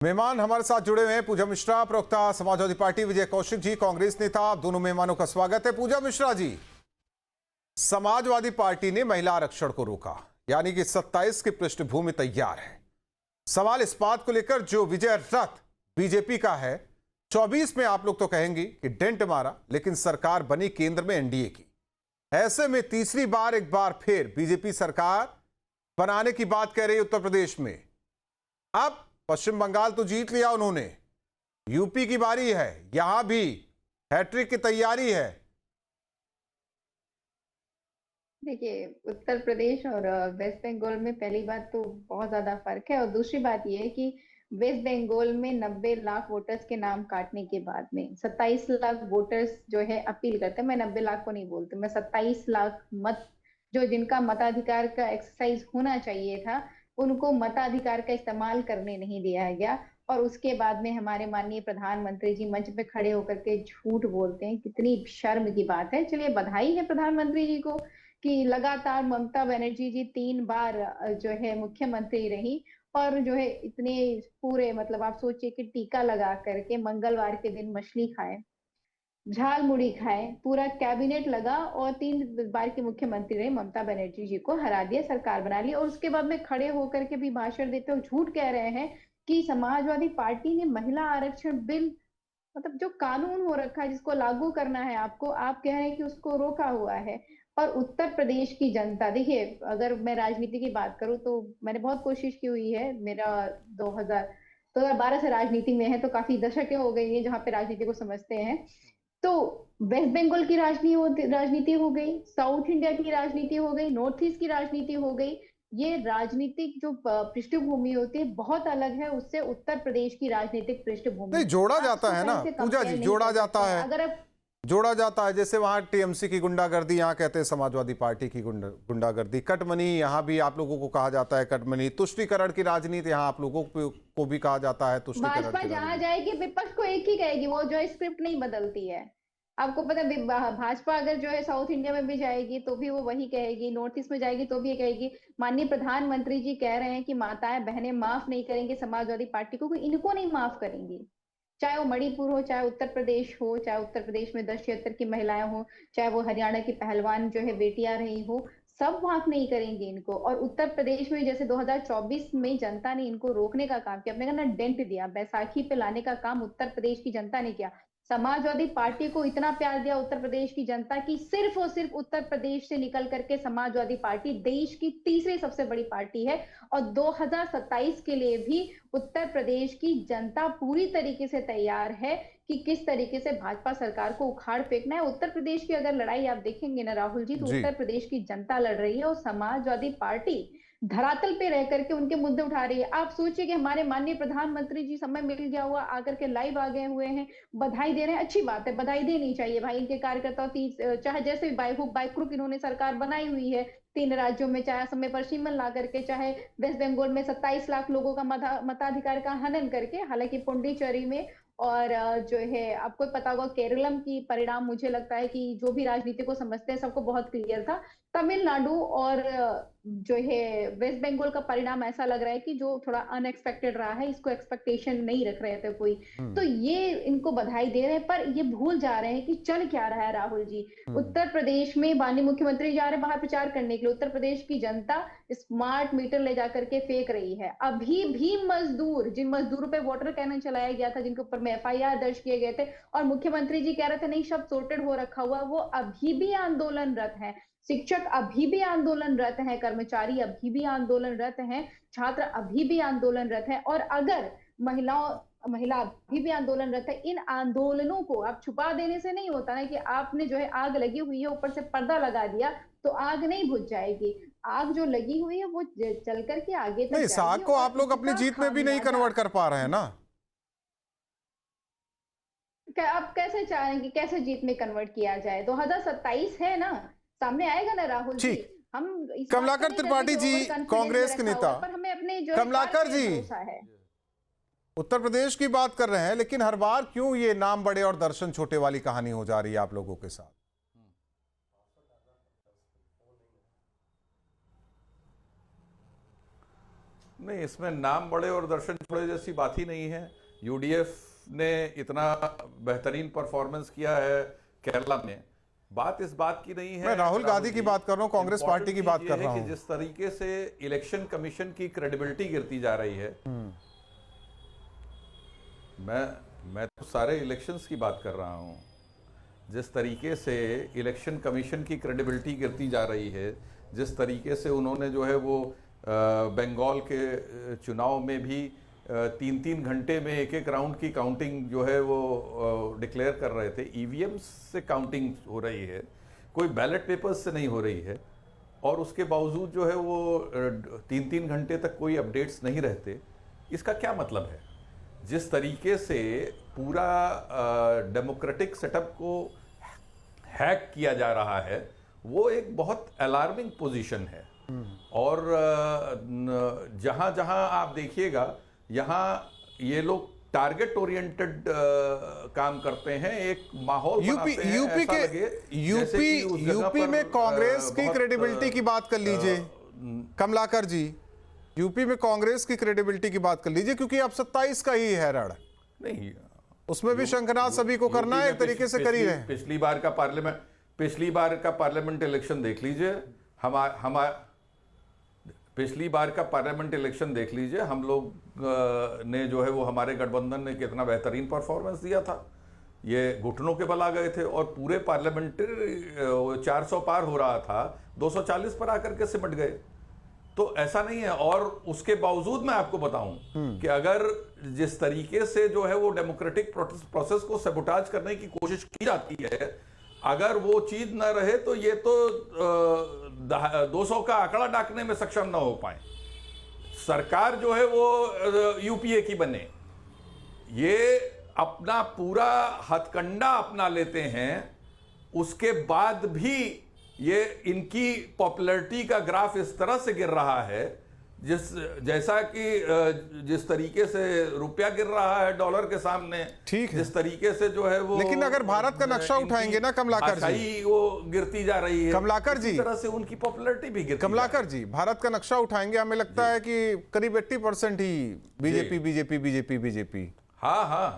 मेहमान हमारे साथ जुड़े हुए हैं पूजा मिश्रा, प्रवक्ता समाजवादी पार्टी, विजय कौशिक जी, कांग्रेस नेता। आप दोनों मेहमानों का स्वागत है। पूजा मिश्रा जी, समाजवादी पार्टी ने महिला आरक्षण को रोका, यानी कि 27 की पृष्ठभूमि तैयार है। सवाल इस बात को लेकर जो विजय रथ बीजेपी का है, 24 में आप लोग तो कहेंगी कि डेंट मारा, लेकिन सरकार बनी केंद्र में एनडीए की। ऐसे में तीसरी बार एक बार फिर बीजेपी सरकार बनाने की बात कह रही है उत्तर प्रदेश में। अब पश्चिम बंगाल तो जीत लिया उन्होंने, यूपी की बारी है, यहां भी हैट्रिक की तैयारी है। देखिए, उत्तर प्रदेश और वेस्ट बंगाल में पहली बात तो बहुत ज्यादा फर्क है, और दूसरी बात यह है कि वेस्ट बंगाल में 90 लाख वोटर्स के नाम काटने के बाद में 27 लाख वोटर्स जो है अपील करते हैं। मैं 90 लाख को नहीं बोलती, मैं 27 लाख मत जो जिनका मताधिकार का एक्सरसाइज होना चाहिए था, उनको मताधिकार का इस्तेमाल करने नहीं दिया गया। और उसके बाद में हमारे माननीय प्रधानमंत्री जी मंच पे खड़े होकर के झूठ बोलते हैं। कितनी शर्म की बात है। चलिए, बधाई है प्रधानमंत्री जी को कि लगातार ममता बनर्जी जी 3 बार जो है मुख्यमंत्री रही, और जो है इतने पूरे मतलब आप सोचिए कि टीका लगा करके मंगलवार के दिन मछली खाए, झाल मुड़ी खाए, पूरा कैबिनेट लगा और 3 बार की मुख्यमंत्री रही, ममता बनर्जी जी को हरा दिया, सरकार बना ली। और उसके बाद में खड़े होकर के भी भाषण देते हो, झूठ कह रहे हैं कि समाजवादी पार्टी ने महिला आरक्षण बिल, मतलब जो कानून हो रखा है जिसको लागू करना है आपको, आप कह रहे हैं कि उसको रोका हुआ है। और उत्तर प्रदेश की जनता, देखिए, अगर मैं राजनीति की बात करूं तो मैंने बहुत कोशिश की हुई है। मेरा 2012 से राजनीति में है, तो काफी दशकें हो गई हैं जहां पे राजनीति को समझते हैं। तो वेस्ट बंगाल की राजनीति हो गई, साउथ इंडिया की राजनीति हो गई, नॉर्थ ईस्ट की राजनीति हो गई। ये राजनीतिक जो पृष्ठभूमि होती है बहुत अलग है उससे उत्तर प्रदेश की राजनीतिक नहीं, पृष्ठभूमि। जोड़ा आप जाता इसको है ना कहीं से पूजा कंपेयर जी, नहीं जोड़ा कर जाता सकते हैं। है, अगर आप जोड़ा जाता है। जैसे वहां टीएमसी की गुंडागर्दी, यहाँ कहते हैं समाजवादी पार्टी की गुंडागर्दी। कटमनी यहाँ भी आप लोगों को कहा जाता है कटमनी। तुष्टीकरण की राजनीति यहाँ आप लोगों को भी कहा जाता है तुष्टीकरण भाजपा की जहां राजनीति। जाएगी विपक्ष को एक ही कहेगी, वो जो है स्क्रिप्ट नहीं बदलती है। आपको पता है, भाजपा अगर जो है साउथ इंडिया में भी जाएगी तो भी वो वही कहेगी, नॉर्थ ईस्ट में जाएगी तो भी ये कहेगी। माननीय प्रधानमंत्री जी कह रहे हैं कि माताएं बहनें माफ नहीं करेंगे समाजवादी पार्टी को, इनको नहीं माफ करेंगी। चाहे वो मणिपुर हो, चाहे उत्तर प्रदेश हो, चाहे उत्तर प्रदेश में 1076 की महिलाएं हो, चाहे वो हरियाणा की पहलवान जो है बेटियां रही हो, सब माफ नहीं करेंगे इनको। और उत्तर प्रदेश में जैसे 2024 में जनता ने इनको रोकने का काम किया, अपने का ना डेंट दिया, बैसाखी पे लाने का काम उत्तर प्रदेश की जनता ने किया। समाजवादी पार्टी को इतना प्यार दिया उत्तर प्रदेश की जनता की, सिर्फ और सिर्फ उत्तर प्रदेश से निकल करके समाजवादी पार्टी देश की तीसरी सबसे बड़ी पार्टी है। और 2027 के लिए भी उत्तर प्रदेश की जनता पूरी तरीके से तैयार है कि किस तरीके से भाजपा सरकार को उखाड़ फेंकना है। उत्तर प्रदेश की अगर लड़ाई आप देखेंगे ना राहुल जी, तो जी, उत्तर प्रदेश की जनता लड़ रही है और समाजवादी पार्टी धरातल पे रह करके उनके मुद्दे उठा रही है। आप सोचिए कि हमारे माननीय प्रधानमंत्री जी समय मिल गया हुआ आकर के लाइव आ गए हुए हैं, बधाई दे रहे हैं। अच्छी बात है, बधाई देनी चाहिए भाई। इनके कार्यकर्ताओं चाहे जैसे भी बाइक्रुक इन्होंने सरकार बनाई हुई है 3 राज्यों में, चाहे असम में परसिमन ला करके, चाहे वेस्ट बंगाल में 27 लाख लोगों का मताधिकार का हनन करके, हालांकि पुंडीचेरी में, और जो है आपको पता होगा केरलम की परिणाम, मुझे लगता है कि जो भी राजनीति को समझते हैं सबको बहुत क्लियर था। तमिलनाडु और जो है वेस्ट बंगाल का परिणाम ऐसा लग रहा है कि जो थोड़ा अनएक्सपेक्टेड रहा है, इसको एक्सपेक्टेशन नहीं रख रहे थे कोई। तो हम्म, ये इनको बधाई दे रहे हैं, पर ये भूल जा रहे हैं कि चल क्या रहा है राहुल जी। हम्म, उत्तर प्रदेश में माननीय मुख्यमंत्री जा रहे हैं बाहर प्रचार करने के लिए, उत्तर प्रदेश की जनता स्मार्ट मीटर ले जाकर के फेंक रही है। अभी भी मजदूर, जिन मजदूरों पे वाटर कैनन चलाया गया था, जिनके ऊपर में एफआईआर दर्ज किए गए थे, और मुख्यमंत्री जी कह रहे थे नहीं सब सॉर्टेड हो रखा हुआ, वो अभी भी आंदोलनरत है। शिक्षक अभी भी आंदोलनरत हैं, कर्मचारी अभी भी आंदोलनरत हैं, छात्र अभी भी आंदोलनरत हैं। और अगर महिला अभी भी आंदोलनरत है, इन आंदोलनों को आप छुपा देने से नहीं होता है कि आपने जो है आग लगी हुई है ऊपर से पर्दा लगा दिया तो आग नहीं बुझ जाएगी। आग जो लगी हुई है वो चल करके आगे नहीं, तक इस आग जाएगी, को और आप लोग अपनी इसका जीत में भी नहीं खामियाजा कन्वर्ट कर पा रहे हैं ना। आप कैसे चाहेंगे कि कैसे जीत में कन्वर्ट किया जाए? 2027 है ना, सामने आएगा ना राहुल जी। ठीक, हम इस बात को कमलाकर नहीं कहते त्रिपाठी कि जी, ओवर कॉन्फिडेंस में कांग्रेस के रखा हुआ नेता। है, पर हमें अपने जो है कार्य कमलाकर पे जी, भरोसा है। उत्तर प्रदेश की बात कर रहे हैं, लेकिन हर बार क्यों ये नाम बड़े और दर्शन छोटे वाली कहानी हो जा रही है आप लोगों के साथ? नहीं, इसमें नाम बड़े और दर्शन छोड़े जैसी बात ही नहीं है। यूडीएफ ने इतना बेहतरीन परफॉर्मेंस किया है केरला में, बात इस बात की नहीं है। मैं राहुल गांधी की जी, बात कर रहा हूँ, कांग्रेस पार्टी की बात ये कर है रहा कि हूँ। जिस तरीके से इलेक्शन कमीशन की क्रेडिबिलिटी गिरती जा रही है, मैं तो सारे इलेक्शंस की बात कर रहा हूँ। जिस तरीके से इलेक्शन कमीशन की क्रेडिबिलिटी गिरती जा रही है, जिस तरीके से उन्होंने जो है वो बंगाल के चुनाव में भी 3-3 घंटे में एक राउंड की काउंटिंग जो है वो डिक्लेयर कर रहे थे। ईवीएम से काउंटिंग हो रही है, कोई बैलेट पेपर्स से नहीं हो रही है, और उसके बावजूद जो है वो 3-3 घंटे तक कोई अपडेट्स नहीं रहते। इसका क्या मतलब है? जिस तरीके से पूरा डेमोक्रेटिक सेटअप को हैक किया जा रहा है, वो एक बहुत अलार्मिंग पोजीशन है। और जहां जहां आप देखिएगा, यहाँ ये लोग टारगेट ओरिएंटेड काम करते हैं, एक माहौल बनाते हैं, यूपी ऐसा लगे जैसे कि उस जगह यूपी पर, में कांग्रेस की बहुत, क्रेडिबिलिटी की बात कर लीजिए कमलाकर जी। यूपी में कांग्रेस की क्रेडिबिलिटी की बात कर लीजिए, क्योंकि अब 27 का ही है रण। नहीं, उसमें भी शंखनाद सभी को करना है, एक तरीके से कर ही रहे हैं। पिछली बार का पार्लियामेंट इलेक्शन देख लीजिए, पिछली बार का पार्लियामेंट इलेक्शन देख लीजिए, हम लोग ने जो है वो, हमारे गठबंधन ने कितना बेहतरीन परफॉर्मेंस दिया था। ये घुटनों के बल आ गए थे, और पूरे पार्लियामेंट्री 400 पार हो रहा था, 240 पर आकर के सिमट गए। तो ऐसा नहीं है। और उसके बावजूद मैं आपको बताऊं कि अगर जिस तरीके से जो है वो डेमोक्रेटिक प्रोसेस को सबोटाज करने की कोशिश की जाती है, अगर वो चीज न रहे तो ये तो 200 का आंकड़ा डाकने में सक्षम न हो पाए। सरकार जो है वो यूपीए की बने, ये अपना पूरा हथकंडा अपना लेते हैं, उसके बाद भी ये इनकी पॉपुलैरिटी का ग्राफ इस तरह से गिर रहा है, जैसा कि जिस तरीके से रुपया गिर रहा है डॉलर के सामने, ठीक है, जिस तरीके से जो है वो, लेकिन अगर भारत का नक्शा उठाएंगे ना कमलाकर जी, वो गिरती जा रही है कमलाकर जी, इस तरह से उनकी पॉपुलैरिटी भी गिरती कमलाकर जी, भारत का नक्शा उठाएंगे, हमें लगता है कि करीब 80% ही बीजेपी। हाँ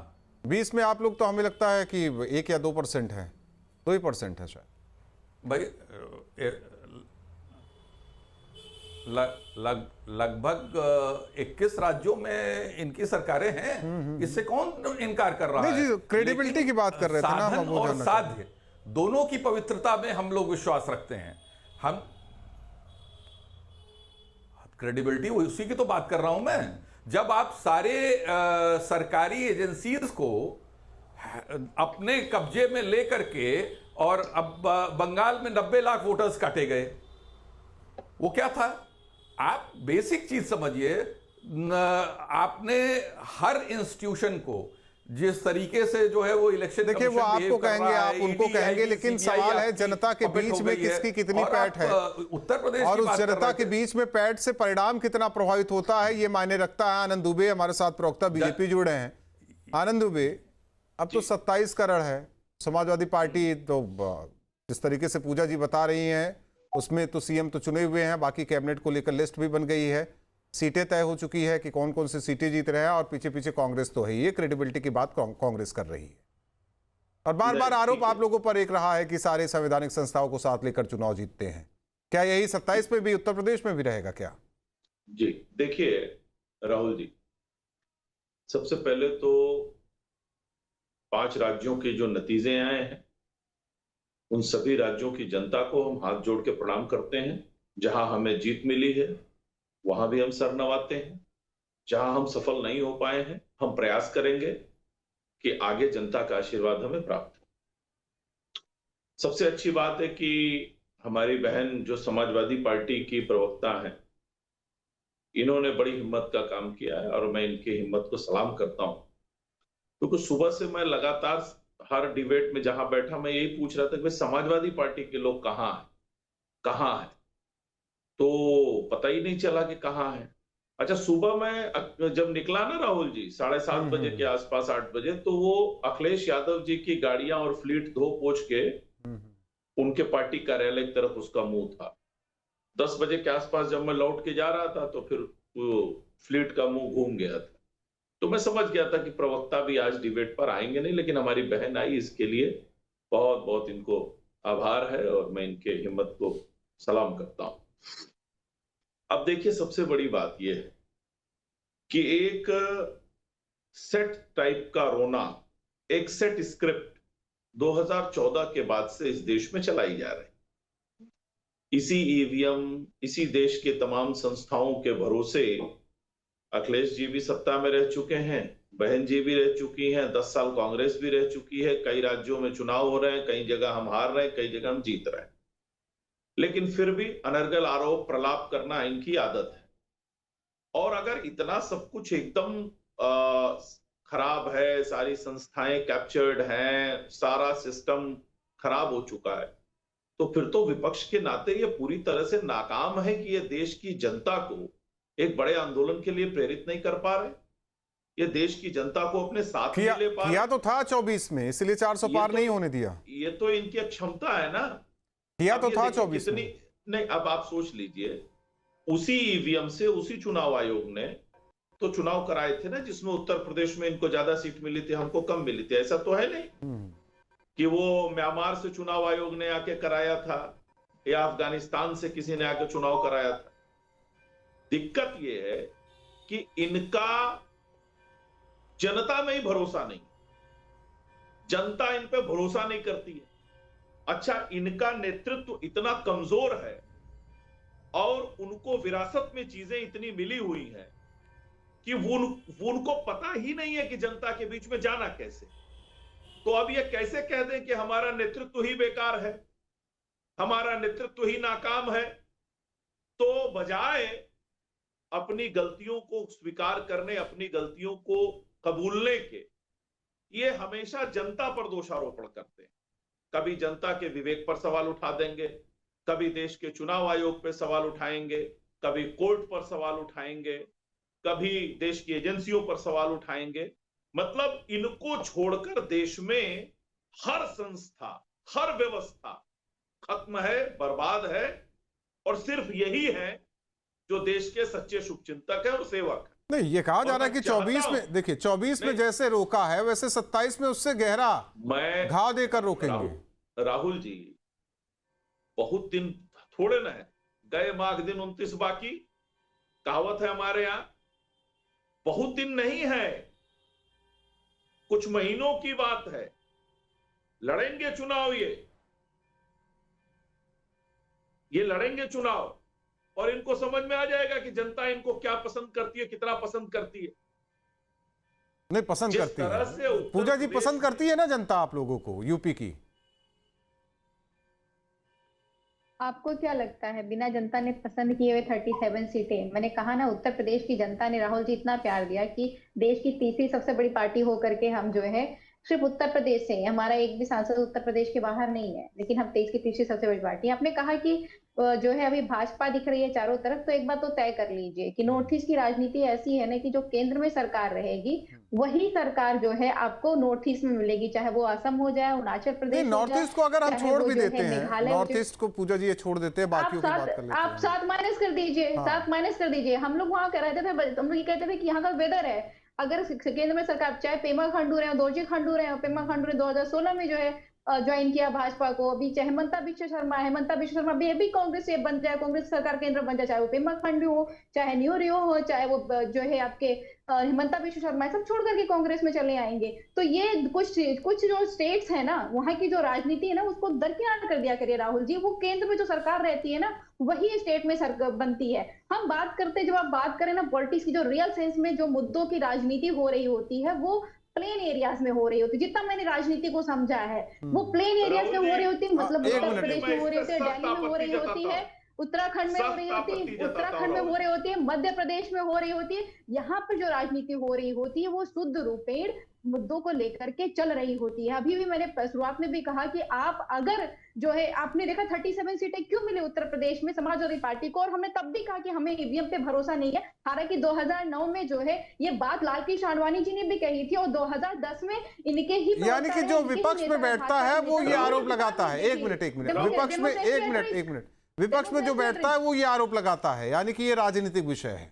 20 में आप लोग, तो हमें लगता है कि 1 या 2% है, 2% है शायद भाई। लगभग 21 राज्यों में इनकी सरकारें हैं, इससे कौन इनकार कर रहा है? नहीं जी, क्रेडिबिलिटी की बात कर रहे थे ना साधन हम, और साध्य दोनों की पवित्रता में हम लोग विश्वास रखते हैं। हम क्रेडिबिलिटी उसी की तो बात कर रहा हूं मैं। जब आप सारे सरकारी एजेंसीज को अपने कब्जे में लेकर के, और अब बंगाल में 90 लाख वोटर्स काटे गए, वो क्या था? आप बेसिक चीज समझिए, आपने हर इंस्टीट्यूशन को जिस तरीके से जो है वो इलेक्शन, देखिए वो आपको कहेंगे, आप उनको कहेंगे, लेकिन सवाल है जनता के बीच में किसकी कितनी पैठ है, उत्तर प्रदेश और उस जनता के बीच में पैठ से परिणाम कितना प्रभावित होता है, ये मायने रखता है। आनंद दुबे हमारे साथ प्रवक्ता बीजेपी जुड़े हैं। आनंद दुबे, अब तो 27 का रण है, समाजवादी पार्टी तो जिस तरीके से पूजा जी बता रही हैं, उसमें तो सीएम तो चुने हुए हैं, बाकी कैबिनेट को लेकर लिस्ट भी बन गई है, सीटें तय हो चुकी है कि कौन कौन सी सीटें जीत रहे हैं, और पीछे पीछे कांग्रेस तो है। ये क्रेडिबिलिटी की बात कांग्रेस कर रही है, और बार बार आरोप आप लोगों पर एक रहा है कि सारे संवैधानिक संस्थाओं को साथ लेकर चुनाव जीतते हैं। क्या यही 27 में भी उत्तर प्रदेश में भी रहेगा क्या? जी देखिए राहुल जी, सबसे पहले तो 5 राज्यों के जो नतीजे आए हैं, उन सभी राज्यों की जनता को हम हाथ जोड़ के प्रणाम करते हैं। जहां हमें जीत मिली है वहां भी हम सर नवाते हैं, जहां हम सफल नहीं हो पाए हैं हम प्रयास करेंगे कि आगे जनता का आशीर्वाद हमें प्राप्त हो। सबसे अच्छी बात है कि हमारी बहन जो समाजवादी पार्टी की प्रवक्ता हैं, इन्होंने बड़ी हिम्मत का काम किया है, और मैं इनकी हिम्मत को सलाम करता हूं। क्योंकि सुबह से मैं लगातार हर डिबेट में जहां बैठा मैं यही पूछ रहा था कि समाजवादी पार्टी के लोग कहां हैं, तो पता ही नहीं चला कि कहां है। अच्छा, सुबह मैं जब निकला ना राहुल जी 7:30 बजे के आसपास, 8 बजे, तो वो अखिलेश यादव जी की गाड़ियां और फ्लीट धो पोंछ के उनके पार्टी कार्यालय की तरफ उसका मुंह था। 10 बजे के आसपास जब मैं लौट के जा रहा था, तो फिर वो फ्लीट का मुंह घूम गया था। तो मैं समझ गया था कि प्रवक्ता भी आज डिबेट पर आएंगे नहीं, लेकिन हमारी बहन आई, इसके लिए बहुत बहुत इनको आभार है और मैं इनके हिम्मत को सलाम करता हूं। अब देखिए, सबसे बड़ी बात यह है कि एक सेट टाइप का रोना, एक सेट स्क्रिप्ट 2014 के बाद से इस देश में चलाई जा रही। इसी ईवीएम, इसी देश के तमाम संस्थाओं के भरोसे अखिलेश जी भी सत्ता में रह चुके हैं, बहन जी भी रह चुकी हैं, 10 साल कांग्रेस भी रह चुकी है, कई राज्यों में चुनाव हो रहे हैं, कई जगह हम हार रहे हैं, कई जगह हम जीत रहे हैं, लेकिन फिर भी अनर्गल आरोप प्रलाप करना इनकी आदत है। और अगर इतना सब कुछ एकदम खराब है, सारी संस्थाएं कैप्चर्ड हैं, सारा सिस्टम खराब हो चुका है, तो फिर तो विपक्ष के नाते ये पूरी तरह से नाकाम है कि ये देश की जनता को एक बड़े आंदोलन के लिए प्रेरित नहीं कर पा रहे, ये देश की जनता को अपने साथ नहीं ले पा रहे। किया तो था 24 में, इसलिए 400 पार नहीं होने दिया। ये तो इनकी क्षमता है ना। किया तो था 24 में। नहीं, अब आप सोच लीजिए, उसी ईवीएम से उसी चुनाव आयोग ने तो चुनाव कराए थे ना, जिसमें उत्तर प्रदेश में इनको ज्यादा सीट मिली थी, हमको कम मिली थी। ऐसा तो है नहीं कि वो म्यांमार से चुनाव आयोग ने आके कराया था या अफगानिस्तान से किसी ने आके चुनाव कराया था। दिक्कत यह है कि इनका जनता में ही भरोसा नहीं, जनता इन पे भरोसा नहीं करती है। अच्छा, इनका नेतृत्व इतना कमजोर है और उनको विरासत में चीजें इतनी मिली हुई हैं कि वो उनको पता ही नहीं है कि जनता के बीच में जाना कैसे। तो अब ये कैसे कह दें कि हमारा नेतृत्व ही बेकार है, हमारा नेतृत्व ही नाकाम है। तो बजाय अपनी गलतियों को स्वीकार करने, अपनी गलतियों को कबूलने के, ये हमेशा जनता पर दोषारोपण करते हैं। कभी जनता के विवेक पर सवाल उठा देंगे, कभी देश के चुनाव आयोग पर सवाल उठाएंगे, कभी कोर्ट पर सवाल उठाएंगे, कभी देश की एजेंसियों पर सवाल उठाएंगे। मतलब इनको छोड़कर देश में हर संस्था, हर व्यवस्था खत्म है, बर्बाद है, और सिर्फ यही है जो देश के सच्चे शुभचिंतक है और सेवक है। नहीं, ये कहा जा रहा है कि 24 में, देखिए 24 में जैसे रोका है वैसे 27 में उससे गहरा घाव देकर रोकेंगे। राहुल जी, बहुत दिन थोड़े ना है, गए माघ दिन 29 बाकी, कहावत है हमारे यहां, बहुत दिन नहीं है, कुछ महीनों की बात है। लड़ेंगे चुनाव, ये लड़ेंगे चुनाव, और इनको समझ में आ जाएगा कि जनता इनको क्या पसंद करती है, कितना पसंद करती है। नहीं, पसंद करती है पूजा जी, पसंद करती है ना जनता आप लोगों को, यूपी की। आपको क्या लगता है, बिना जनता ने पसंद किए हुए 37 सीटें, मैंने कहा ना, उत्तर प्रदेश की जनता ने राहुल जी इतना प्यार दिया कि देश की तीसरी सबसे बड़ी पार्टी होकर के हम जो है सिर्फ उत्तर प्रदेश से, हमारा एक भी सांसद उत्तर प्रदेश के बाहर नहीं है, लेकिन हम देश की तीसरी सबसे बड़ी पार्टी। आपने कहा कि जो है अभी भाजपा दिख रही है चारों तरफ, तो एक बात तो तय कर लीजिए कि नॉर्थ ईस्ट की राजनीति ऐसी है ना कि जो केंद्र में सरकार रहेगी वही सरकार जो है आपको नॉर्थ ईस्ट में मिलेगी, चाहे वो असम हो जाए, अरुणाचल प्रदेश, नॉर्थ ईस्ट को अगर हम छोड़ भी देते हैं, नॉर्थ ईस्ट को पूजा जी ये छोड़ देते हैं, बाकियों की बात कर लेते हैं। आप 7 माइनस कर दीजिए, 7 माइनस कर दीजिए। हम लोग वहां कह रहे थे, हम लोग ये कहते थे कि यहाँ का वेदर है, अगर केंद्र में सरकार, चाहे पेमा खांडू रहे, दोरजी खांडू रहे, पेमा खांडू ने 2016 में जो है ज्वाइन किया भाजपा को, अभी चाहे हेमंता बिश्व शर्मा भी कांग्रेस से बन जाए, कांग्रेस सरकार केंद्र बन जाए, चाहे वो पेमा खांडू हो, चाहे न्यू रियो हो, चाहे वो जो है आपके हेमंता बिश्व शर्मा, सब छोड़ करके कांग्रेस में चले आएंगे। तो ये कुछ जो स्टेट्स है ना, वहां की जो राजनीति है ना, उसको दरकिनार कर दिया करिए राहुल जी। वो केंद्र में जो सरकार रहती है ना, वही स्टेट में सरकार बनती है। हम बात करते, जब आप बात करें ना पॉलिटिक्स की, जो रियल सेंस में जो मुद्दों की राजनीति हो रही होती है, वो प्लेन एरियाज में हो रही होती है। जितना मैंने राजनीति को समझा है, वो प्लेन एरियाज में हो रही होती है, मतलब उत्तर प्रदेश में हो रही होती है, दिल्ली में हो रही होती है, उत्तराखंड में हो रही होती है, उत्तराखंड में हो रही होती है, मध्य प्रदेश में हो रही होती है। यहाँ पर जो राजनीति हो रही होती है वो शुद्ध रूपेण मुद्दों को लेकर के चल रही होती है। अभी भी मैंने शुरुआत में भी कहा कि आप अगर जो है, आपने देखा 37 सीटें क्यों मिले उत्तर प्रदेश में समाजवादी पार्टी को, और हमने तब भी कहा कि हमें ईवीएम पे भरोसा नहीं है। हालांकि 2009 में जो है ये बात लाल कृष्ण आडवाणी जी ने भी कही थी, और 2010 में इनके ही, यानी कि जो विपक्ष में बैठता है वो ये आरोप लगाता है, एक मिनट विपक्ष में, एक मिनट विपक्ष में जो बैठता है वो ये आरोप लगाता है, यानी कि ये राजनीतिक विषय है।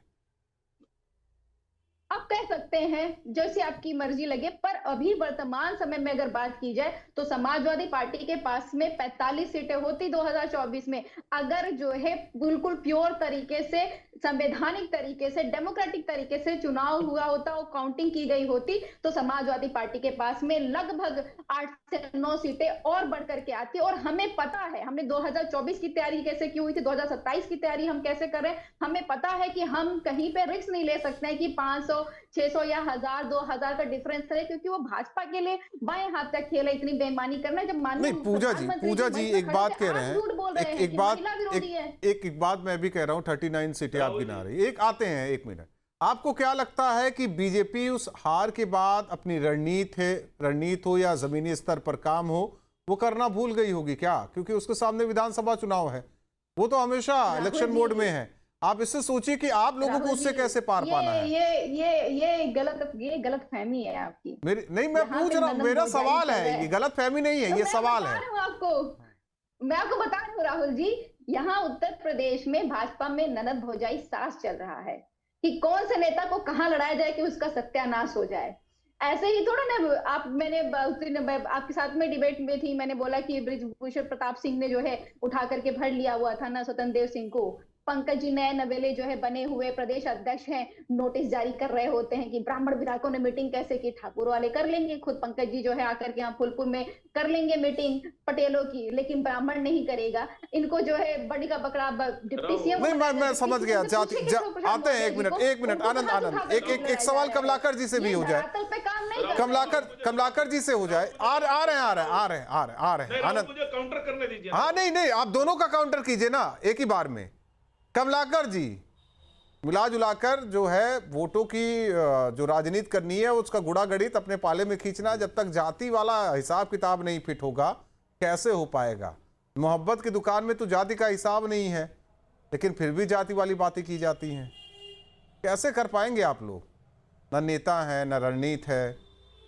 आप कह सकते हैं जैसे आपकी मर्जी लगे, पर अभी वर्तमान समय में अगर बात की जाए तो समाजवादी पार्टी के पास में 45 सीटें होती 2024 में, अगर जो है बिल्कुल प्योर तरीके से, संवैधानिक तरीके से, डेमोक्रेटिक तरीके से चुनाव हुआ होता और काउंटिंग की गई होती तो समाजवादी पार्टी के पास में लगभग 8 से 9 सीटें और बढ़ करके आती। और हमें पता है हमने 2024 की तैयारी कैसे की हुई थी, 2027 की तैयारी हम कैसे कर रहे हैं, हमें पता है कि हम कहीं पे रिस्क नहीं ले सकते हैं कि 500 600 या 1000 2000 का डिफरेंस है, क्योंकि वो भाजपा के लिए बाएं हाथ का खेल है इतनी बेईमानी करना। जब माननीय नहीं पूजा जी एक बात कह रहे हैं, एक बात मैं भी कह रहा हूं, 39 सीटें आप गिना रही, एक आते हैं, एक मिनट। आपको क्या लगता है कि बीजेपी उस हार के बाद अपनी रणनीति हो या जमीनी स्तर पर काम हो, वो करना भूल गई होगी क्या? क्योंकि उसके सामने विधानसभा चुनाव है, वो तो हमेशा इलेक्शन मोड में है। आप इससे सोचिए कि आप लोगों को उससे कैसे पार पाना है। ये गलत फहमी है आपकी। नहीं, मैं पूछ रहा हूँ, मेरा सवाल है, ये गलत फहमी नहीं है, ये सवाल है। मैं आपको बता रही हूँ राहुल जी, यहाँ उत्तर प्रदेश में भाजपा में ननद भौजाई सास चल रहा है कि कौन से नेता को कहाँ लड़ाया जाए कि उसका सत्यानाश हो जाए। ऐसे ही थोड़ा ना मैंने आपके साथ में डिबेट में थी, मैंने बोला कि बृजभूषण प्रताप सिंह ने जो है उठा करके भर लिया हुआ था ना स्वतंत्र देव सिंह को। पंकज जी नए नवेले जो है बने हुए प्रदेश अध्यक्ष हैं, नोटिस जारी कर रहे होते हैं कि ब्राह्मण विधायकों ने मीटिंग कैसे की, ठाकुर वाले कर लेंगे, खुद पंकज जी जो है आकर के यहाँ फुलपुर में कर लेंगे मीटिंग पटेलों की, लेकिन ब्राह्मण नहीं करेगा। इनको जो है बड़ी का बकरा डिप्टी सीएम। नहीं, मैं समझ गया। आते हैं, एक मिनट आनंद, एक सवाल कमलाकर जी से भी हो जाए, कमलाकर जी से हो जाए। आ रहे हैं आनंद, मुझे काउंटर करने दीजिए। हाँ नहीं, आप दोनों का काउंटर कीजिए ना एक ही बार में। कमलाकर जी, मिला जुलाकर जो है वोटों की जो राजनीति करनी है उसका गुड़ा गणित अपने पाले में खींचना, जब तक जाति वाला हिसाब किताब नहीं फिट होगा कैसे हो पाएगा? मोहब्बत की दुकान में तो जाति का हिसाब नहीं है, लेकिन फिर भी जाति वाली बातें की जाती हैं। कैसे कर पाएंगे आप लोग? ना नेता है, ना रणनीति है।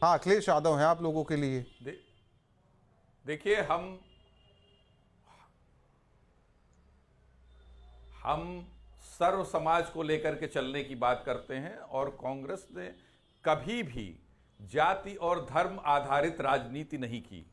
हाँ, अखिलेश यादव हैं आप लोगों के लिए। देखिए, हम सर्व समाज को लेकर के चलने की बात करते हैं और कांग्रेस ने कभी भी जाति और धर्म आधारित राजनीति नहीं की।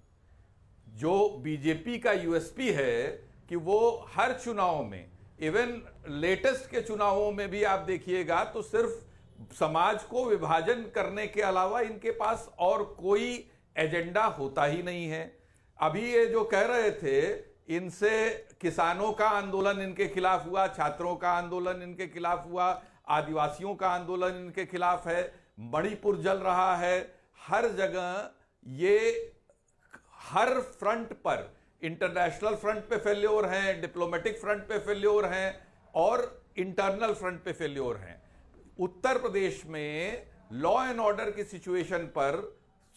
जो बीजेपी का यूएसपी है कि वो हर चुनाव में, इवन लेटेस्ट के चुनावों में भी आप देखिएगा तो सिर्फ समाज को विभाजन करने के अलावा इनके पास और कोई एजेंडा होता ही नहीं है। अभी ये जो कह रहे थे, इनसे किसानों का आंदोलन इनके खिलाफ हुआ, छात्रों का आंदोलन इनके खिलाफ हुआ, आदिवासियों का आंदोलन इनके खिलाफ है, मणिपुर जल रहा है, हर जगह ये हर फ्रंट पर, इंटरनेशनल फ्रंट पे फेल्योर हैं, डिप्लोमेटिक फ्रंट पे फेल्योर हैं और इंटरनल फ्रंट पे फेल्योर हैं। उत्तर प्रदेश में लॉ एंड ऑर्डर की सिचुएशन पर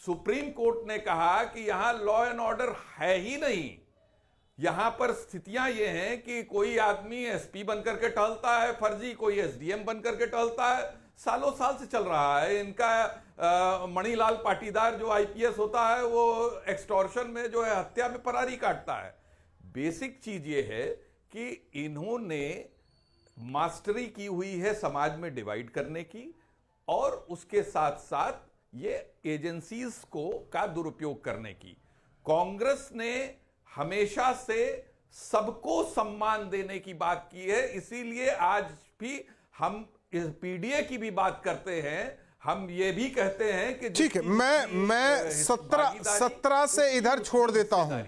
सुप्रीम कोर्ट ने कहा कि यहां लॉ एंड ऑर्डर है ही नहीं। यहां पर स्थितियां ये हैं कि कोई आदमी एसपी बनकर के टहलता है फर्जी, कोई एसडीएम बनकर के टहलता है, सालों साल से चल रहा है। इनका मणिलाल पाटीदार जो आईपीएस होता है वो एक्सटॉर्शन में जो है हत्या में परारी काटता है। बेसिक चीज ये है कि इन्होंने मास्टरी की हुई है समाज में डिवाइड करने की, और उसके साथ साथ ये एजेंसीज का दुरुपयोग करने की। कांग्रेस ने हमेशा से सबको सम्मान देने की बात की है, इसीलिए आज भी हम इस पीडीए की भी बात करते हैं। हम ये भी कहते हैं कि ठीक है, मैं 17 से इधर छोड़ देता हूं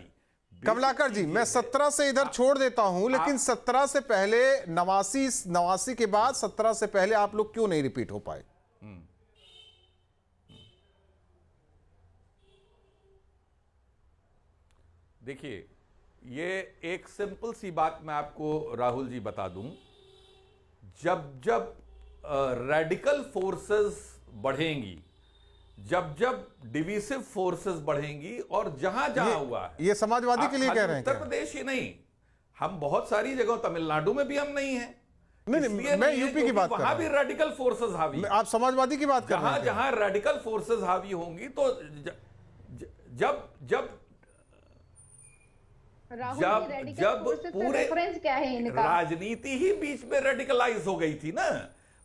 कमलाकर जी, मैं 17 से इधर छोड़ देता हूं, लेकिन 17 से पहले 89 के बाद 17 से पहले आप लोग क्यों नहीं रिपीट हो पाए? देखिए, ये एक सिंपल सी बात मैं आपको राहुल जी बता दूं। जब रेडिकल फोर्सेस बढ़ेंगी, जब डिविसिव फोर्सेस बढ़ेंगी, और जहां हुआ है, ये समाजवादी के लिए कह रहे हैं उत्तर प्रदेश ही नहीं, हम बहुत सारी जगह, तमिलनाडु में भी हम नहीं हैं। नहीं, मैं यूपी की बात कर रहा हूं। वहां भी रेडिकल फोर्सेस हावी, आप समाजवादी की बात कर रहे हैं। जहां रेडिकल फोर्सेस हावी होंगी तो जब पूरे क्या है इनका? राजनीति ही बीच में रेडिकलाइज हो गई थी ना,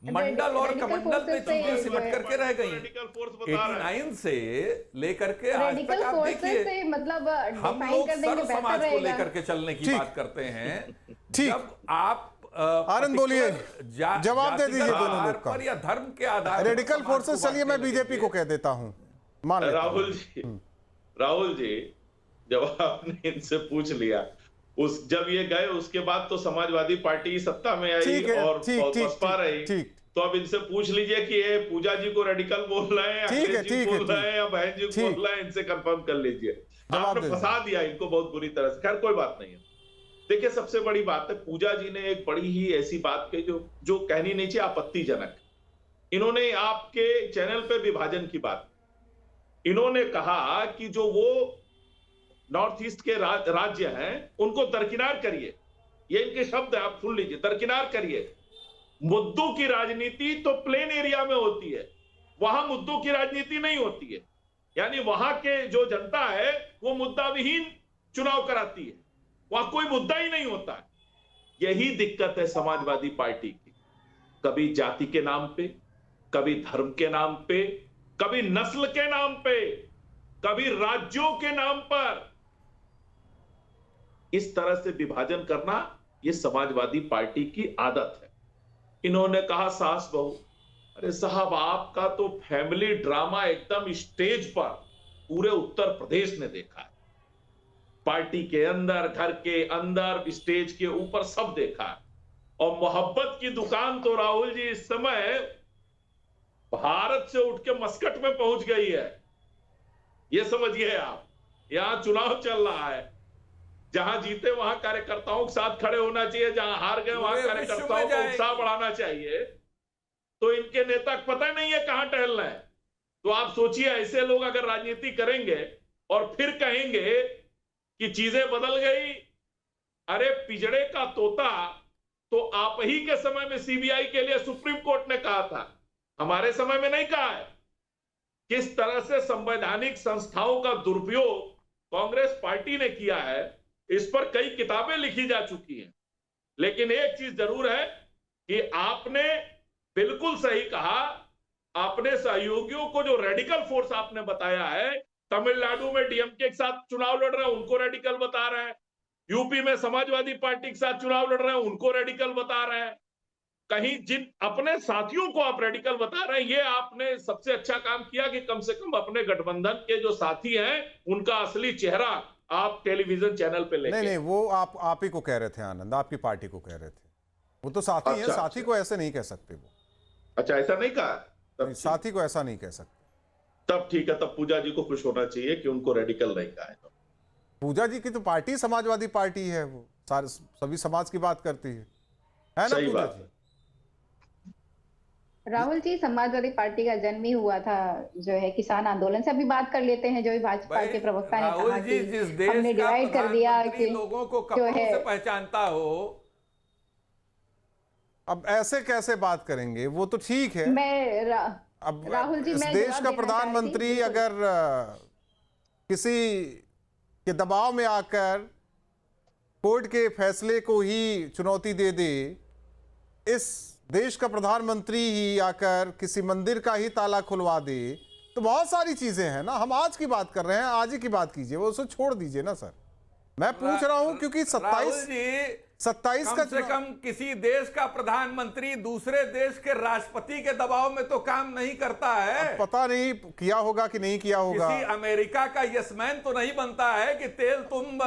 मंडल और रेडिकल कमंडल में फोर्सेस से चीजें जो सिमट है करके रह गई। रेडिकल फोर्स बता रहा है। 89 से लेकर के आज रेडिकल तक आप फोर्सेस देखिए, से मतलब हम डिफाइन लोग कर देंगे सर्व बेहतर समाज को रहेगा। लेकर के चलने की ठीक। बात करते हैं। ठीक। जब आप आनंद बोलिए, जवाब दे दीजिए जातिगत दोनों आधार लोग का। पर या धर्म के आधार पर रेडिकल समाज को फोर्सेस, चलिए मैं बांटने बीजेपी लगे। को कह देता हूं, मान लेता हूं। राहुल जी जब आपने इनसे पूछ लिया, जब ये गए उसके बाद तो समाजवादी पार्टी सत्ता में आई ठीक है, और ठीक, ठीक, बसपा ठीक, रही। ठीक। तो अब इनसे पूछ लीजिए कि ये पूजा जी को रेडिकल बोल रहे हैं, ठीक है, अखिलेश जी ठीक है, बोल रहे ठीक। हैं या बहन जी ठीक। बोल रहे हैं, इनसे कंफर्म कर लीजिए। जवाब आपने दे फंसा दिया इनको बहुत बुरी तरह से। खैर कोई बात नहीं है। देखिए सबसे बड़ी बात है, पूजा जी ने एक बड़ी ही ऐसी बात कही जो कहनी नहीं चाहिए, आपत्तिजनक। इन्होंने आपके चैनल पे विभाजन की बात, इन्होंने कहा कि जो वो नॉर्थ ईस्ट के राज्य हैं उनको दरकिनार करिए। ये इनके शब्द है, आप सुन लीजिए, दरकिनार करिए। मुद्दों की राजनीति तो प्लेन एरिया में होती है, वहां मुद्दों की राजनीति नहीं होती है। यानी वहां के जो जनता है वो मुद्दा विहीन चुनाव कराती है, वहां कोई मुद्दा ही नहीं होता है। यही दिक्कत है समाजवादी पार्टी की। कभी जाति के नाम पे, कभी धर्म के नाम पे, कभी नस्ल के नाम पे, कभी राज्यों के नाम पर इस तरह से विभाजन करना, यह समाजवादी पार्टी की आदत है। इन्होंने कहा सास बहू, अरे साहब आपका तो फैमिली ड्रामा एकदम स्टेज पर पूरे उत्तर प्रदेश ने देखा है। पार्टी के अंदर, घर के अंदर, स्टेज के ऊपर सब देखा है। और मोहब्बत की दुकान तो राहुल जी इस समय भारत से उठ के मस्कट में पहुंच गई है। ये समझिए आप, यहां चुनाव चल रहा है, जहां जीते वहां कार्यकर्ताओं के साथ खड़े होना चाहिए, जहां हार गए वहां कार्यकर्ताओं को उत्साह बढ़ाना चाहिए। तो इनके नेता को पता नहीं है कहां टहलना है। तो आप सोचिए, ऐसे लोग अगर राजनीति करेंगे और फिर कहेंगे कि चीजें बदल गई, अरे पिजड़े का तोता तो आप ही के समय में सीबीआई के लिए सुप्रीम कोर्ट ने कहा था, हमारे समय में नहीं कहा है। किस तरह से संवैधानिक संस्थाओं का दुरुपयोग कांग्रेस पार्टी ने किया है, इस पर कई किताबें लिखी जा चुकी हैं। लेकिन एक चीज जरूर है कि आपने बिल्कुल सही कहा, आपने सहयोगियों को जो रेडिकल फोर्स आपने बताया है, तमिलनाडु में डीएमके के साथ चुनाव लड़ रहे हैं उनको रेडिकल बता रहे हैं, यूपी में समाजवादी पार्टी के साथ चुनाव लड़ रहे हैं उनको रेडिकल बता रहे हैं, कहीं जिन अपने साथियों को आप रेडिकल बता रहे हैं। ये आपने सबसे अच्छा काम किया कि कम से कम अपने गठबंधन के जो साथी हैं उनका असली चेहरा आप टेलीविजन चैनल पे लेके। नहीं, वो आप ही को कह रहे थे आनंद, आपकी पार्टी को कह रहे थे। वो तो साथी हैं, साथी को ऐसे नहीं कह सकते वो। अच्छा, ऐसा नहीं कहा? साथी को ऐसा नहीं कह सकते। तब ठीक है, तब पूजा जी को खुश होना चाहिए कि उनको रेडिकल नहीं कहा है। पूजा जी की तो पार्टी समाजवादी पार्टी है, वो सारे सभी समाज की बात करती है ना पूजा जी? राहुल जी, समाजवादी पार्टी का जन्म ही हुआ था जो है किसान आंदोलन से। अभी बात कर लेते हैं, जो भी भाजपा के प्रवक्ता ने कहा कि हमने डिवाइड कर दिया कि लोगों को कपड़ों से पहचानता हो। अब ऐसे कैसे बात करेंगे? वो तो ठीक है, अब राहुल जी, इस मैं देश का प्रधानमंत्री अगर किसी के दबाव में आकर कोर्ट के फैसले को ही चुनौती दे दे, इस देश का प्रधानमंत्री ही आकर किसी मंदिर का ही ताला खुलवा दे, तो बहुत सारी चीजें हैं ना। हम आज की बात कर रहे हैं, आज ही की बात कीजिए, वो उसे छोड़ दीजिए ना सर। मैं पूछ रहा हूं क्योंकि 27 कम से कम किसी देश का प्रधानमंत्री दूसरे देश के राष्ट्रपति के दबाव में तो काम नहीं करता है। पता नहीं किया होगा कि नहीं किया होगा। किसी अमेरिका का यसमैन तो नहीं बनता है कि तेल तुम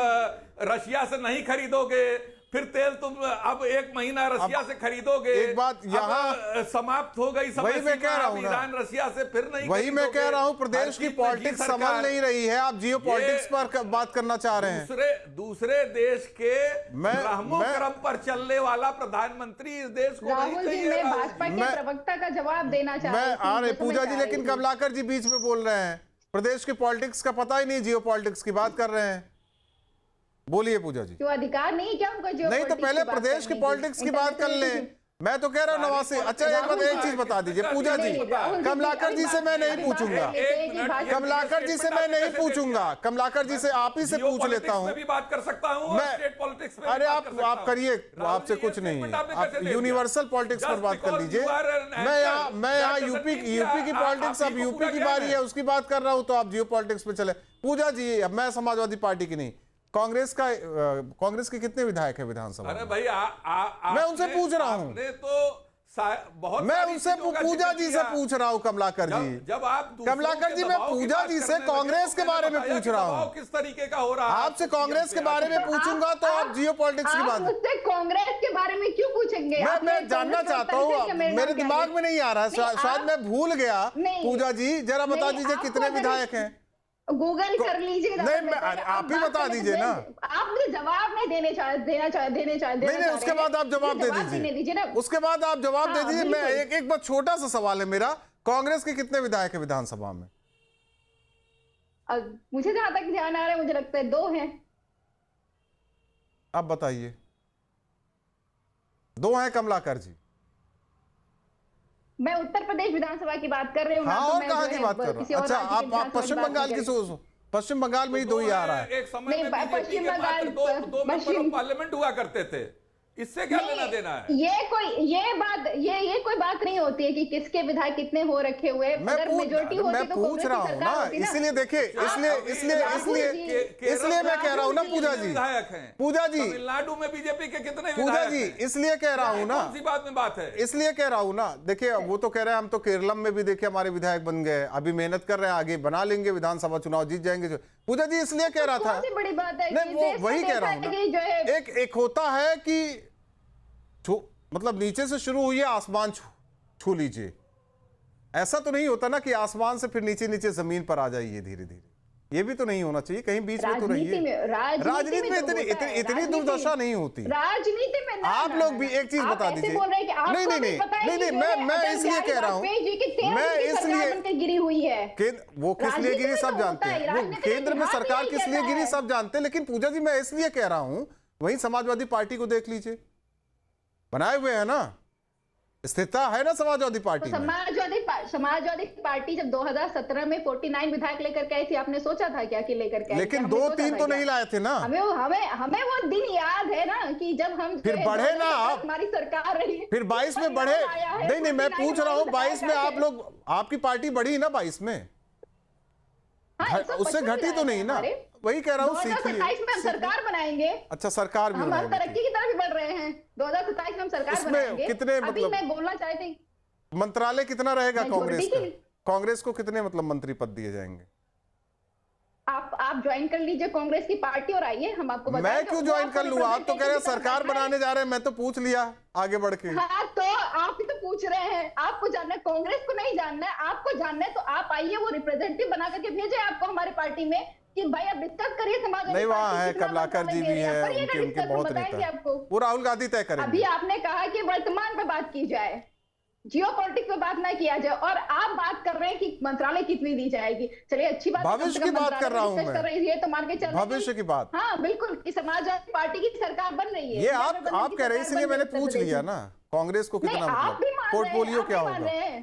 रशिया से नहीं खरीदोगे, फिर तेल तुम अब 1 महीना रशिया से खरीदोगे। एक बात यहाँ समाप्त हो गई समय, वही मैं कह रहा हूँ ना, ईरान रशिया से फिर नहीं, वही मैं कह रहा हूँ, प्रदेश की पॉलिटिक्स संभल नहीं रही है, आप जियो पॉलिटिक्स पर बात करना चाह रहे हैं। दूसरे देश के रहमो करम पर चलने वाला प्रधानमंत्री इस देश को राहुल जी, मैं भाजपा के प्रवक्ता का जवाब देना चाह रही थी। पूजा जी, लेकिन कमलाकर जी बीच में बोल रहे हैं, प्रदेश की पॉलिटिक्स का पता ही नहीं, जियो पॉलिटिक्स की बात कर रहे हैं। बोलिए पूजा जी। क्यों अधिकार नहीं क्या उनको? जो नहीं तो पहले प्रदेश की पॉलिटिक्स की बात कर लें। मैं तो कह रहा हूँ नवाज से। अच्छा एक चीज बता दीजिए पूजा जी, कमलाकर जी से मैं नहीं पूछूंगा, कमलाकर जी से मैं नहीं पूछूंगा, कमलाकर जी से आप ही से पूछ लेता हूँ। भी बात कर सकता हूँ मैं, अरे आप करिए, आपसे कुछ नहीं है, आप यूनिवर्सल पॉलिटिक्स पर बात कर लीजिए। मैं यहाँ यूपी की पॉलिटिक्स, अब यूपी की बारी है, उसकी बात कर रहा हूँ, तो आप जियो पॉलिटिक्स पे चले। पूजा जी, अब मैं समाजवादी पार्टी की नहीं, कांग्रेस के कितने विधायक है विधानसभा? अरे भाई मैं उनसे पूछ रहा हूँ, बहुत मैं उनसे पूजा जी से पूछ रहा हूँ। कमलाकर जी, जब आप कमलाकर जी, मैं पूजा जी से कांग्रेस के बारे में पूछ रहा हूँ, किस तरीके का हो रहा है आपसे कांग्रेस के बारे में पूछूंगा तो आप जियो पॉलिटिक्स की बात। मुझसे कांग्रेस के बारे में क्यों पूछेंगे? मैं जानना चाहता हूँ, मेरे दिमाग में नहीं आ रहा है, शायद मैं भूल गया। पूजा जी जरा बता दीजिए कितने विधायक हैं? गूगल कर लीजिए। नहीं, आप भी बता दीजिए ना। आप मुझे जवाब नहीं देना चाहते। नहीं, उसके बाद आप जवाब दे दीजिए, उसके बाद आप जवाब दे दीजिए। मैं एक बात, छोटा सा सवाल है मेरा, कांग्रेस के कितने विधायक है विधानसभा में? मुझे जहां तक ध्यान आ रहा है, मुझे लगता है 2 हैं। आप बताइए। 2 हैं कमलाकर जी? मैं उत्तर प्रदेश विधानसभा की बात कर रही हूँ। हाँ, और कहाँ की बात कर रहे हो? अच्छा, आप पश्चिम बंगाल की सोच, पश्चिम बंगाल में ही 2 ही आ रहा है। एक समय में पश्चिम बंगाल दो मेंबर ऑफ पार्लियामेंट हुआ करते थे, इससे क्या लेना देना है? ये कोई बात नहीं होती है कि किसके विधायक कितने हो रखे हुए। अगर मेजोरिटी होती मैं तो पूछ रहा हूँ ना, इसलिए देखिए, इसलिए मैं कह रहा हूँ ना पूजा जी, तमिलनाडु में बीजेपी के कितने पूजा जी, इसलिए कह रहा हूँ ना, कौन सी बात में बात है? इसलिए कह रहा हूँ ना। देखिए, वो तो कह रहे हैं हम तो केरलम में भी देखिए हमारे विधायक बन गए, अभी मेहनत कर रहे हैं, आगे बना लेंगे, विधानसभा चुनाव जीत जाएंगे। पूजा जी इसलिए कह रहा था, बड़ी बात है। नहीं वो वही कह रहा हूँ। एक होता है कि मतलब नीचे से शुरू हुई है, आसमान छू लीजिए। ऐसा तो नहीं होता ना कि आसमान से फिर नीचे नीचे जमीन पर आ जाइए धीरे धीरे। ये भी तो नहीं होना चाहिए, कहीं बीच में तो रहिए। राजनीति में इतनी दुर्दशा नहीं होती। राजनीति में आप लोग भी एक चीज बता दीजिए। नहीं, मैं इसलिए कह रहा हूँ, मैं इसलिए गिरी हुई है। वो किस लिए गिरी सब जानते हैं, वो केंद्र में सरकार किस लिए गिरी सब जानते हैं। लेकिन पूजा जी, मैं इसलिए कह रहा हूँ, वही समाजवादी पार्टी को देख लीजिए, बनाए हुए है ना, स्थिरता है ना समाजवादी पार्टी में। समाजवादी पार्टी जब 2017 में 49 विधायक लेकर के आई थी, आपने सोचा था क्या कि लेकर के आई? लेकिन 2-3 तो नहीं लाए थे ना। हमें वो दिन याद है ना कि जब हम फिर बढ़े ना आप, हमारी सरकार रही, फिर 22 में बढ़े। नहीं, मैं पूछ रहा हूँ 22 में आप लोग, आपकी पार्टी बढ़ी ना 22 में, उससे घटी तो नहीं ना। वही कह रहा हूँ, 2027 में हम सरकार बनाएंगे। अच्छा, सरकार भी हम तरक्की की तरफ भी बढ़ रहे हैं। 2027 में हम सरकार बनाएंगे। कितने अभी मैं बोलना चाहती, मंत्रालय कितना रहेगा कांग्रेस का? कांग्रेस को कितने मतलब मंत्री पद दिए जाएंगे? आप ज्वाइन कर लीजिए कांग्रेस की पार्टी और आइए, हम आपको बताएंगे। मैं क्यों ज्वाइन कर लूं? आप तो कह रहे हैं सरकार बनाने जा रहे हैं, मैं तो पूछ लिया आगे बढ़ के। हाँ, तो आप ही तो पूछ रहे हैं। आपको जानना है, कांग्रेस को नहीं जानना है, आपको जानना है तो आप आइए, वो रिप्रेजेंटेटिव बना करके भेजे आपको हमारे पार्टी में कि भाई आप डिस्कस करिए समाज। नहीं, वहाँ है कमलाकर जी भी है, उनके बहुत नेता, वो राहुल गांधी तय करेंगे। अभी आपने कहा कि वर्तमान पे बात की जाए, जियो पॉलिटिक्स पे बात ना किया जाए, और आप बात कर रहे हैं कि मंत्रालय कितनी दी जाएगी। चलिए, अच्छी बात, भविष्य की बात कर रहा हूँ मैं, ये तो मान के चल, भविष्य की बात। हाँ बिल्कुल, कि समाजवादी पार्टी की सरकार बन रही है। ये आप कह रहे हैं, इसलिए मैंने पूछ लिया ना, कांग्रेस को कितना मतलब पोर्टफोलियो क्या होगा,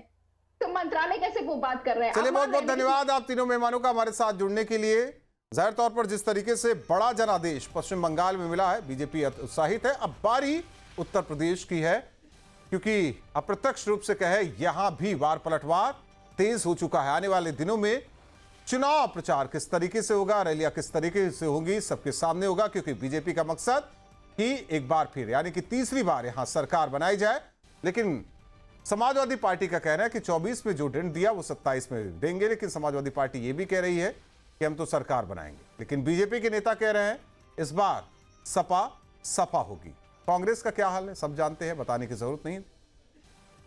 तो मंत्रालय कैसे वो बात कर रहे हैं। चलिए, बहुत बहुत धन्यवाद आप तीनों मेहमानों का हमारे साथ जुड़ने के लिए। जाहिर तौर पर जिस तरीके से बड़ा जनादेश पश्चिम बंगाल में मिला है, बीजेपी उत्साहित है। अब बारी उत्तर प्रदेश की है, क्योंकि अप्रत्यक्ष रूप से कहे यहां भी वार पलटवार तेज हो चुका है। आने वाले दिनों में चुनाव प्रचार किस तरीके से होगा, रैलियां किस तरीके से होंगी, सबके सामने होगा, क्योंकि बीजेपी का मकसद कि एक बार फिर, यानी कि तीसरी बार यहां सरकार बनाई जाए। लेकिन समाजवादी पार्टी का कहना है कि 24 में जो ऋण दिया वो 27 में देंगे। लेकिन समाजवादी पार्टी ये भी कह रही है कि हम तो सरकार बनाएंगे। लेकिन बीजेपी के नेता कह रहे हैं इस बार सपा सफा होगी। कांग्रेस का क्या हाल है सब जानते हैं, बताने की जरूरत नहीं।